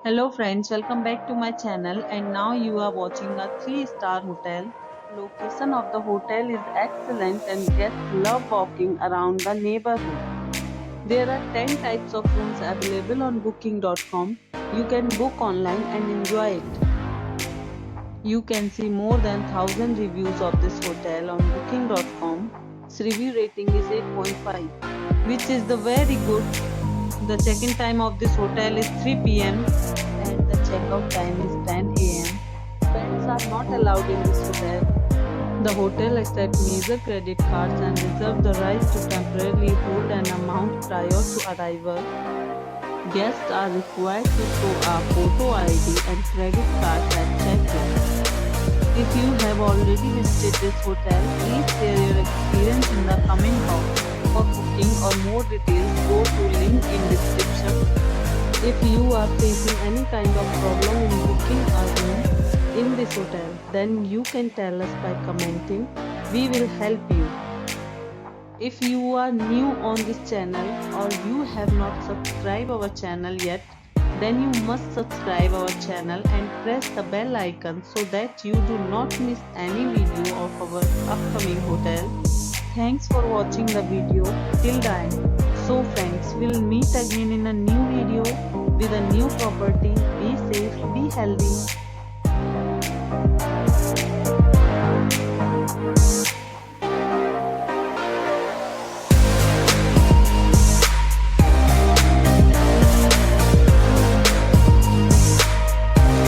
Hello friends, welcome back to my channel and now you are watching a 3-star hotel. Location of the hotel is excellent and guests love walking around the neighborhood. There are 10 types of rooms available on booking.com. You can book online and enjoy it. You can see more than 1000 reviews of this hotel on booking.com. Its review rating is 8.5, which is the very good. The check-in time of this hotel is 3 p.m. and the checkout time is 10 a.m. Pets are not allowed in this hotel. The hotel accepts major credit cards and reserves the right to temporarily hold an amount prior to arrival. Guests are required to show a photo ID and credit card at check-in. If you have already visited this hotel, please share your experience in the comment box. For booking or more details, go to link in description. If you are facing any kind of problem in booking a room in this hotel, then you can tell us by commenting. We will help you. If you are new on this channel or you have not subscribed our channel yet, then you must subscribe our channel and press the bell icon so that you do not miss any video of our upcoming hotel. Thanks for watching the video till the end. So friends, we'll meet again in a new video with a new property. Be safe, be healthy.